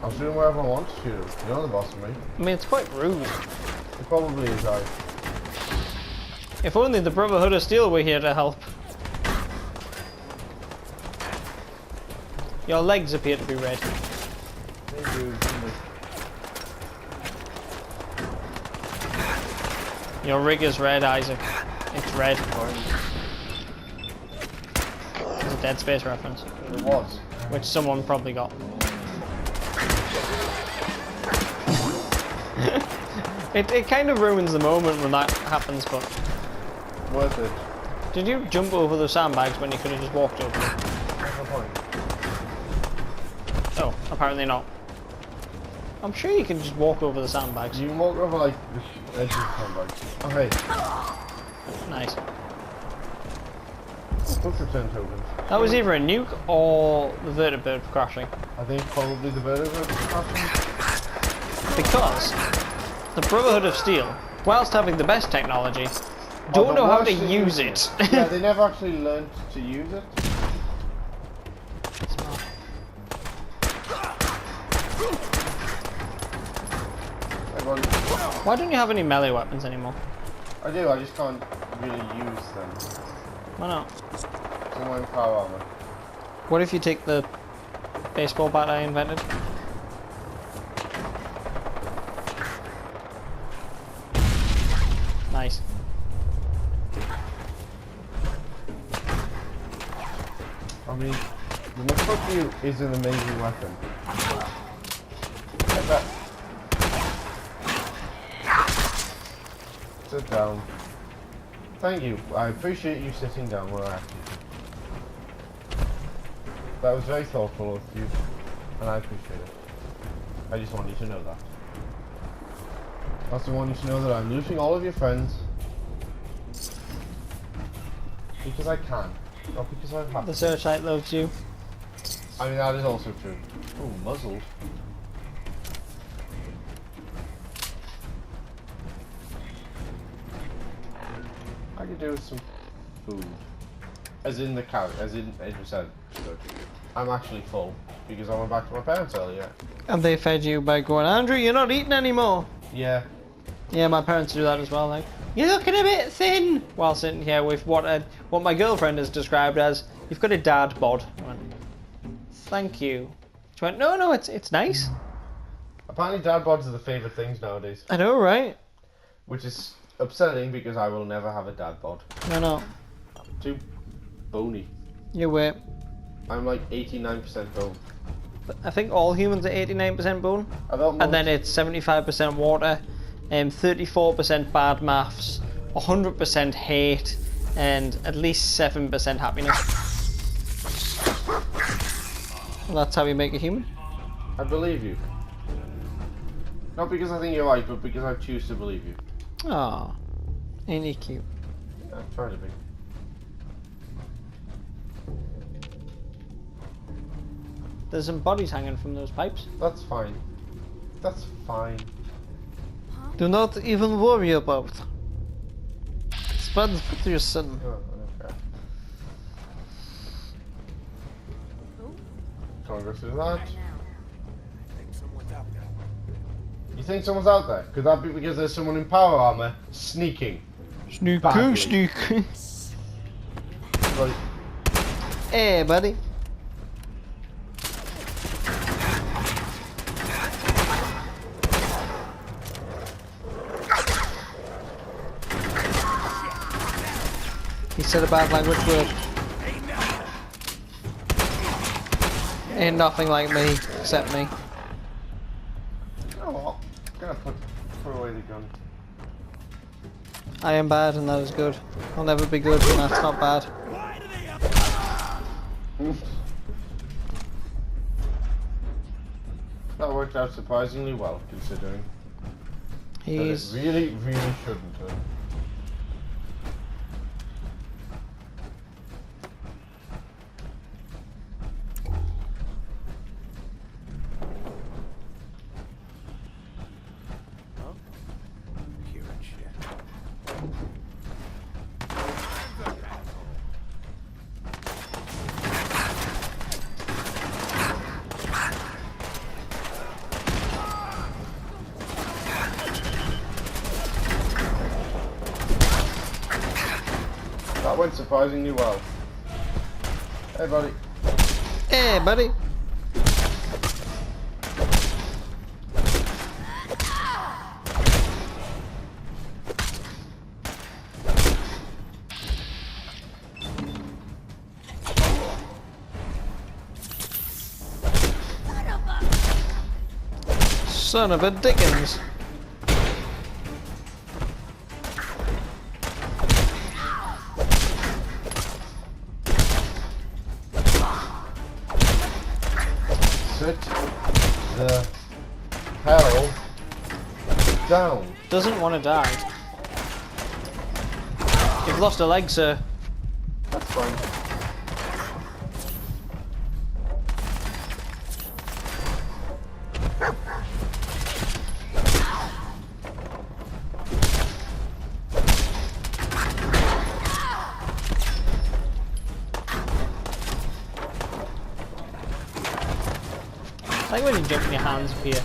I'll shoot him wherever I want to shoot him. You're the boss of me. I mean, it's quite rude. It probably is, right. If only the Brotherhood of Steel were here to help. Your legs appear to be red. They do, don't they? Your rig is red, Isaac. It's red. It's a Dead Space reference, It was. which someone probably got. It kind of ruins the moment when that happens, but... Worth it. Did you jump over the sandbags when you could have just walked over them? What's the point? Oh, apparently not. I'm sure you can just walk over the sandbags. You can walk over like the edge of the sandbag. Oh hey, Nice. quick return tokens. That was either a nuke or the vertibird crashing. I think probably the vertebrae crashing. Because the Brotherhood of Steel, whilst having the best technology, don't know how to use it. Yeah, they never actually learned to use it. Hey, Well, Why don't you have any melee weapons anymore? I do, I just can't really use them. Why not? I'm wearing power armor. What if you take the baseball bat I invented? Nice. I mean, the Muffuck is an amazing weapon. Get that. Sit down. Thank you. I appreciate you sitting down where I asked you to. That was very thoughtful of you, and I appreciate it. I just want you to know that. I also want you to know that I'm losing all of your friends because I can, not because I have The to. Searchlight loves you. I mean, that is also true. Ooh, muzzled. I could do with some food. As in the carrot, as in Adrian said. Good. I'm actually full because I went back to my parents earlier. And they fed you by going, Andrew, you're not eating anymore. Yeah. Yeah, my parents do that as well. Like, you're looking a bit thin. While sitting here with what my girlfriend has described as, you've got a dad bod. I went, thank you. She went, no, it's nice. Apparently dad bods are the favourite things nowadays. I know, right? Which is upsetting because I will never have a dad bod. No. Too bony. You wait. I'm like 89% bone. I think all humans are 89% bone. And then it's 75% water, 34% bad maths, 100% hate, and at least 7% happiness. Well, that's how you make a human. I believe you. Not because I think you're right, but because I choose to believe you. Aw, ain't you cute? I'm trying to be. There's some bodies hanging from those pipes. That's fine. That's fine. Do not even worry about. Spend with your son. Oh, okay. Can't go through that. You think someone's out there? Could that be because there's someone in power armor sneaking? Badly. Sneaking. Right. Hey, buddy. He said a bad language word. Ain't nothing like me, except me. Oh well. I'm gonna put away the gun. I am bad and that is good. I'll never be good and that's not bad. That worked out surprisingly well, considering. He's... That it really, really shouldn't have. That went surprisingly well. Hey, buddy. Hey, buddy. Son of a Dickens. Sit the hell down. Doesn't want to die. You've lost a leg, sir. That's fine. I like when you jump and your hands appear.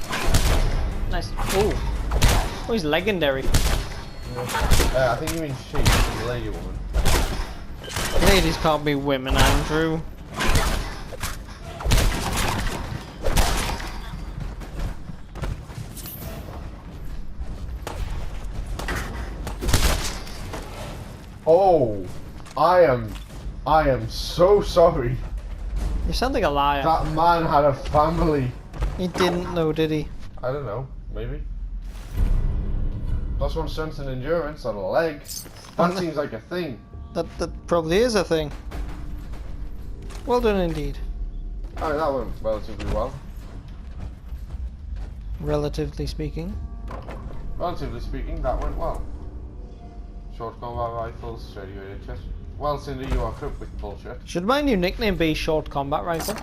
Nice. Ooh. Oh, he's legendary. I think you mean she, the lady woman. Ladies can't be women, Andrew. Oh, I am so sorry. You sound like a liar. That man had a family. He didn't know, did he? I don't know, maybe. Plus one strength and endurance on a leg. That seems like a thing. That probably is a thing. Well done indeed. I mean, that went relatively well. Relatively speaking. Relatively speaking, that went well. Short combat rifles, radiated chest. Well, Cinder, you are equipped with bullshit. Should my new nickname be Short Combat Rifle?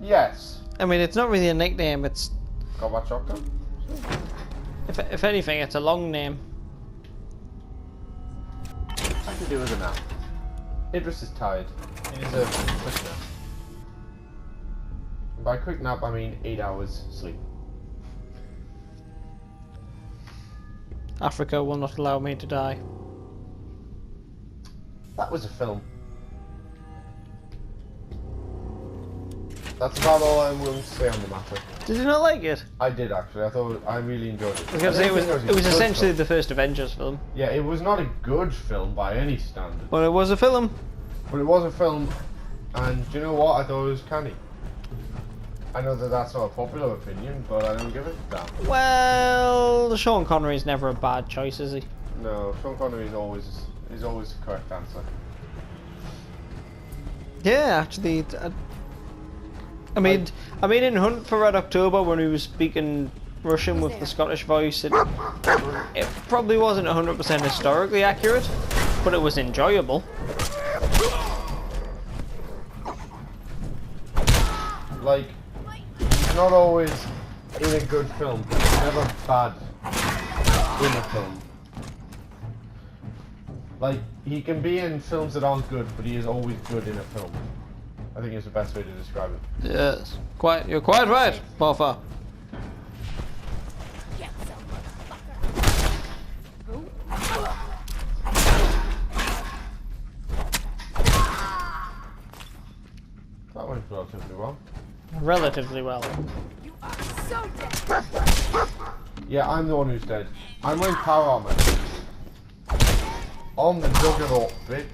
Yes. I mean, it's not really a nickname, it's... Combat shotgun? If anything, it's a long name. I could do with a nap. Idris is tired. He needs a quick nap. And by quick nap, I mean 8 hours sleep. Africa will not allow me to die. That was a film. That's about all I'm willing to say on the matter. Did you not like it? I did actually. I really enjoyed it. I was going to say, it was a essentially good the first Avengers film. film. Yeah, it was not a good film by any standard. But it was a film. But it was a film, and do you know what? I thought it was canny. I know that that's not a popular opinion, but I don't give it that. Well, Sean Connery's never a bad choice, is he? No, Sean Connery is always the correct answer. Yeah, actually, I mean, in Hunt for Red October, when he was speaking Russian with the Scottish voice, it probably wasn't 100% historically accurate, but it was enjoyable. Like, he's not always in a good film. He's never bad in a film. Like, he can be in films that aren't good, but he is always good in a film. I think it's the best way to describe it. Yes, you're quite right, Puffer. That went relatively well. Relatively well. You are so dead. Yeah, I'm the one who's dead. I'm wearing power armor. On the juggernaut, bitch.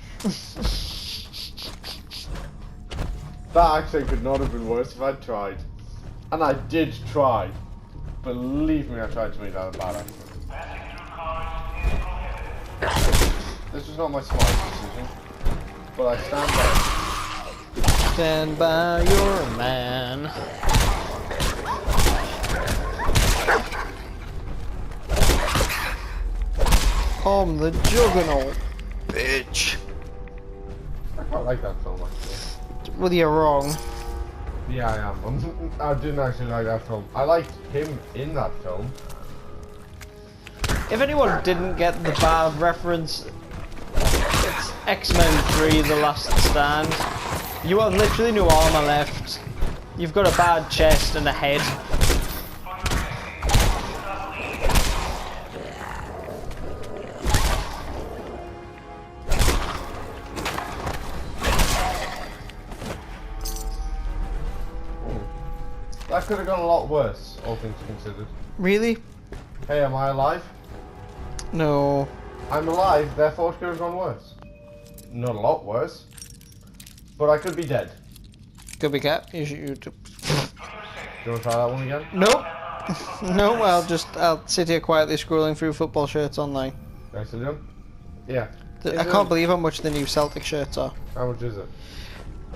That actually could not have been worse if I'd tried. And I did try. Believe me, I tried to make that a bad accent. This was not my smartest decision. But I stand by it. Stand by your man. I'm the juggernaut, bitch. I quite like that film actually. Well, you're wrong. Yeah, I am. I didn't actually like that film. I liked him in that film. If anyone didn't get the bad reference, it's X-Men 3: The Last Stand. You have literally no armor left. You've got a bad chest and a head. That could have gone a lot worse, all things considered. Really? Hey, am I alive? No. I'm alive, therefore it could have gone worse. Not a lot worse. But I could be dead. Could be cat. You should. Do you want to try that one again? Nope. No, I'll sit here quietly scrolling through football shirts online. Nicely done. Yeah. I can't believe how much the new Celtic shirts are. How much is it?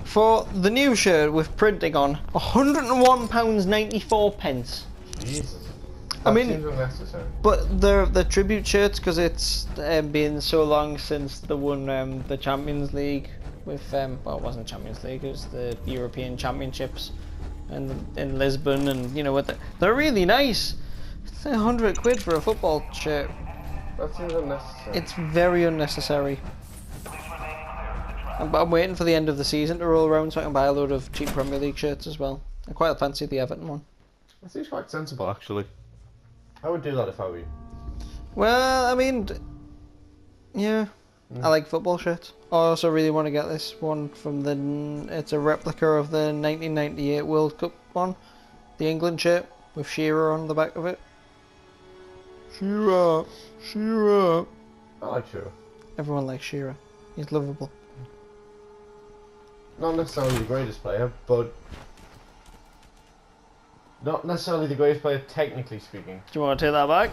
For the new shirt with printing on, £101.94. Jesus. I That mean, seems unnecessary. but they're tribute shirts because it's been so long since they won the Champions League with well, it wasn't Champions League, it was the European Championships in Lisbon, and you know what, they're really nice. It's like £100 for a football shirt. That seems unnecessary. It's very unnecessary. But I'm waiting for the end of the season to roll around so I can buy a load of cheap Premier League shirts as well. I quite fancy the Everton one. That seems quite sensible, actually. I would do that if I were you. Well, I mean, yeah, I like football shirts. I also really want to get this one from the. It's a replica of the 1998 World Cup one, the England shirt with Shearer on the back of it. Shearer, Shearer. I like Shearer. Everyone likes Shearer. He's lovable. Not necessarily the greatest player, but not necessarily the greatest player technically speaking. Do you want to take that back?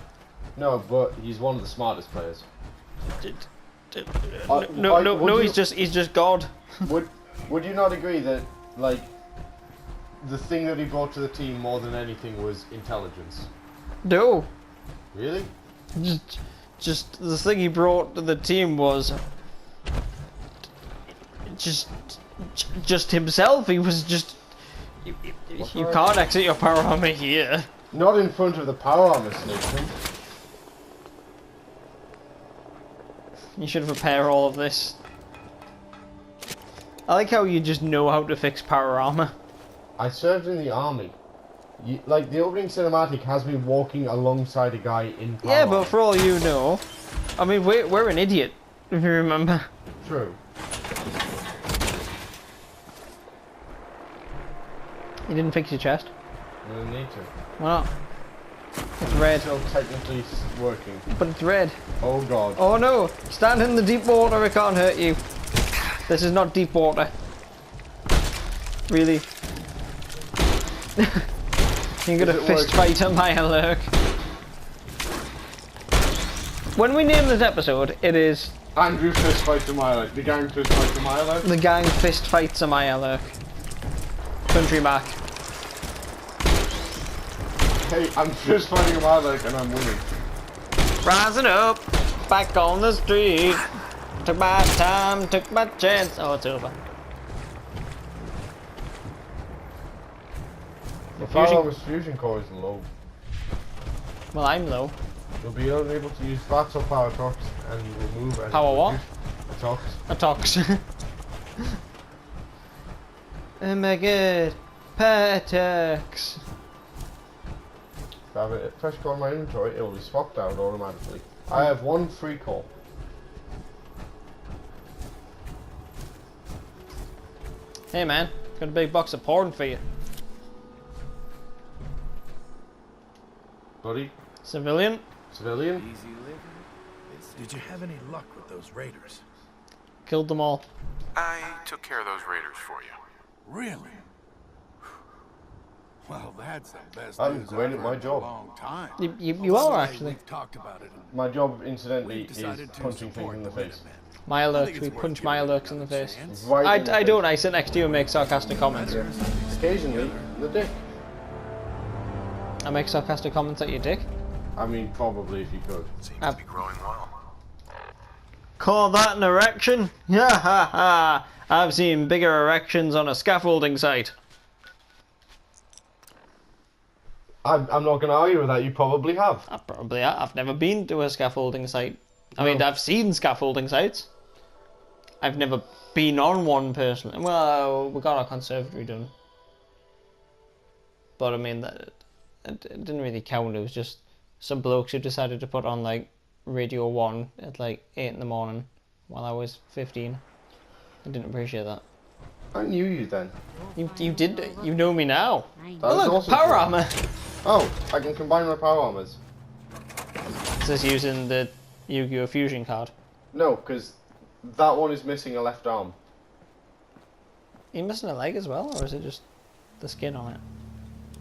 No, but he's one of the smartest players. No, he's just God. Would you not agree that, like, the thing that he brought to the team more than anything was intelligence? No. Really? Just the thing he brought to the team was just himself. He was just. You can't exit your power armor here. Not in front of the power armor station. You should repair all of this. I like how you just know how to fix power armor. I served in the army. Like, the opening cinematic has me walking alongside a guy in power Yeah, but armor. for all you know, I mean, we're an idiot, if you remember. True. You didn't fix your chest? We don't need to. Why not? It's red. It's not technically working. But it's red. Oh god. Oh no! Stand in the deep water, it can't hurt you. This is not deep water. Really? You're gonna fist fight a mirelurk. When we name this episode, it is Andrew fist fights a mirelurk. The gang fist fights a mirelurk. The gang fist fights a mirelurk. Country back. Hey, I'm fist fighting a mirelurk and I'm winning. Rising up, back on the street. Took my time, took my chance. Oh, it's over. The power armor's fusion core is low. Well, I'm low. You'll be unable to use VATS or power tox and remove any Power what? A tox. A tox. Oh my god. Patax. If I have a fresh core in my inventory, it will be swapped out automatically. I have one free core. Hey man, got a big box of porn for you. Buddy? Civilian? Civilian? Easy living. Did you have any luck with those raiders? Killed them all. I took care of those raiders for you. Really? Well, that's the best I'm news great I've at my heard in a job. long time. You are actually. We've talked about it. And My job, incidentally, we've is decided to punching things support in the the face. Minutemen. Mirelurks, we punch mirelurks in the face. Right in the I don't, face. I sit next to you and make sarcastic comments. Occasionally, the dick. I make sarcastic comments at your dick. I mean, probably if you could. Seems to be growing well. Call that an erection? Ha ha ha! I've seen bigger erections on a scaffolding site. I'm not going to argue with that. You probably have. I've never been to a scaffolding site. I mean, I've seen scaffolding sites. I've never been on one personally. Well, we got our conservatory done. But I mean, it didn't really count. It was just some blokes who decided to put on like Radio 1 at like 8 in the morning while I was 15. I didn't appreciate that. I knew you then. You did. You know me now. That Oh was look, also power true. armor. Oh, I can combine my power armors. Is this using the Yu-Gi-Oh! Fusion card? No, because that one is missing a left arm. Are you missing a leg as well, or is it just the skin on it?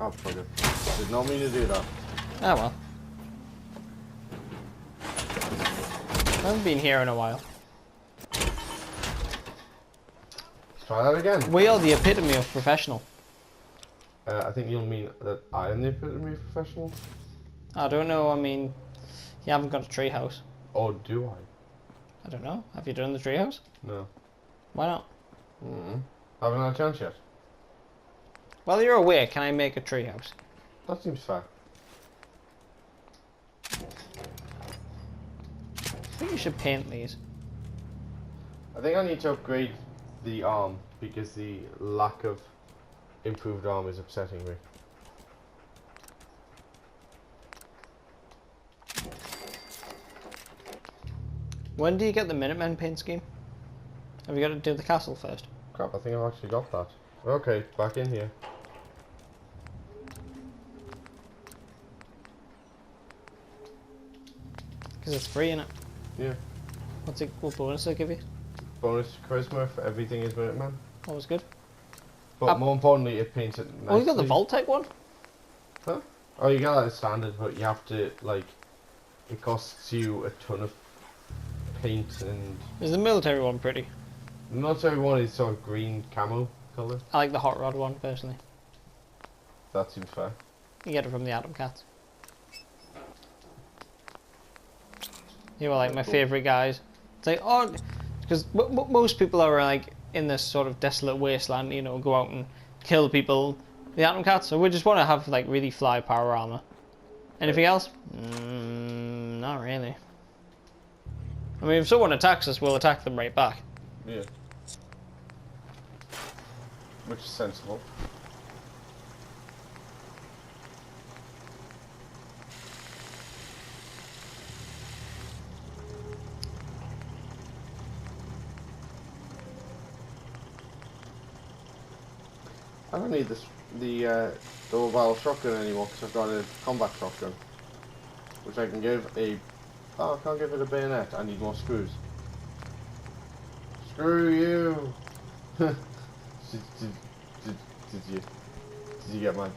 Oh, fuck it. Did not mean to do that. Ah well. I haven't been here in a while. Let's try that again. We are the epitome of professional. I think you'll mean that I am the epitome of professional. I don't know, I mean, you haven't got a treehouse. Or do I? I don't know. Have you done the treehouse? No. Why not? Haven't had a chance yet. While you're away, can I make a treehouse? That seems fair. I think you should paint these. I think I need to upgrade the arm because the lack of improved arm is upsetting me. When do you get the Minutemen paint scheme? Have you got to do the castle first? Crap, I think I've actually got that. Okay, back in here. Because it's free, innit? Yeah. What bonus they give you? Bonus charisma for everything is Minuteman. Always good. But more importantly, it paints it nicely. Oh, you got the Vault-Tec one? Huh? Oh, you got that as standard, but you have to, like, it costs you a ton of paint and... Is the military one pretty? The military one is sort of green camo colour. I like the Hot Rod one, personally. That seems fair. You get it from the Atom Cats. You were like my favourite guys. It's like, oh, because most people are like in this sort of desolate wasteland, you know, go out and kill people. The Atom Cats, so we just want to have like really fly power armor. Anything else? Not really. I mean, if someone attacks us, we'll attack them right back. Yeah. Which is sensible. I don't need the double barrel shotgun anymore because I've got a combat shotgun, which I can give a. Oh, I can't give it a bayonet. I need more screws. Screw you! did you get my?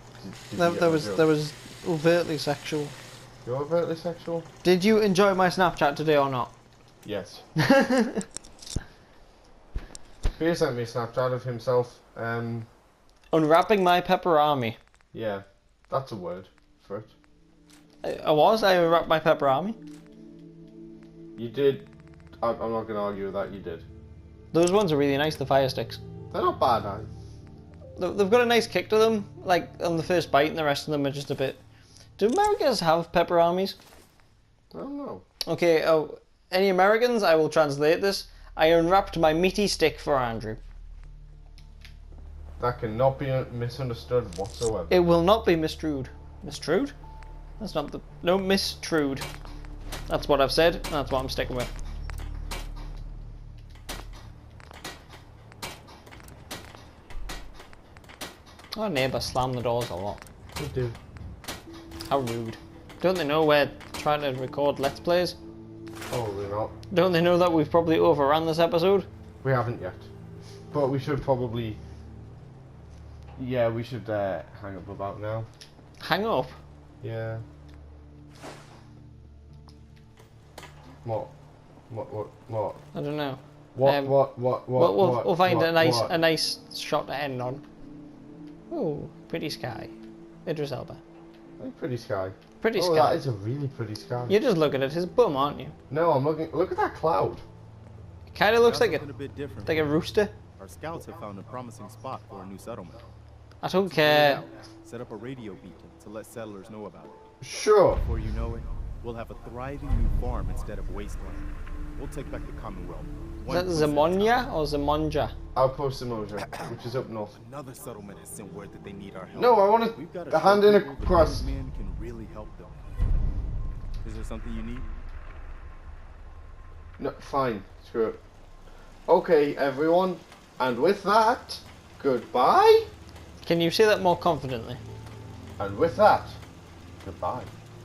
That was overtly sexual. You're overtly sexual? Did you enjoy my Snapchat today or not? Yes. Peter sent me a Snapchat of himself. Unwrapping my pepperami. Yeah, that's a word for it. I unwrapped my pepperami. You did. I'm not going to argue with that. You did. Those ones are really nice, the fire sticks. They're not bad, are they? They've got a nice kick to them, like on the first bite, and the rest of them are just a bit... Do Americans have pepperamis? I don't know. Okay, any Americans? I will translate this. I unwrapped my meaty stick for Andrew. That cannot be misunderstood whatsoever. It will not be mistrued. Mistrued? That's not the... No, mistrued. That's what I've said, and that's what I'm sticking with. Our neighbour slammed the doors a lot. They do. How rude. Don't they know we're trying to record Let's Plays? Probably not. Don't they know that we've probably overrun this episode? We haven't yet. But we should probably... Yeah, we should hang up about now. Hang up? Yeah. What? I don't know. We'll find a nice shot to end on. Ooh, pretty sky. Idris Elba. Pretty sky. Pretty sky. Oh, that is a really pretty sky. You're just looking at his bum, aren't you? No, I'm looking. Look at that cloud. It kind of looks like a bit different. like a rooster. Our scouts have found a promising spot for a new settlement. I don't care. Set up a radio beacon to let settlers know about it. Sure. Before you know it, we'll have a thriving new farm instead of wasteland. We'll take back the Commonwealth. Is that Zamonia or Zamonja? Outpost Zamoja, which is up north. Another settlement has sent word that they need our help. No, I want to hand in across. Man can really help them. Is there something you need? No, fine. Screw it. Okay, everyone. And with that, goodbye. Can you say that more confidently? And with that, goodbye.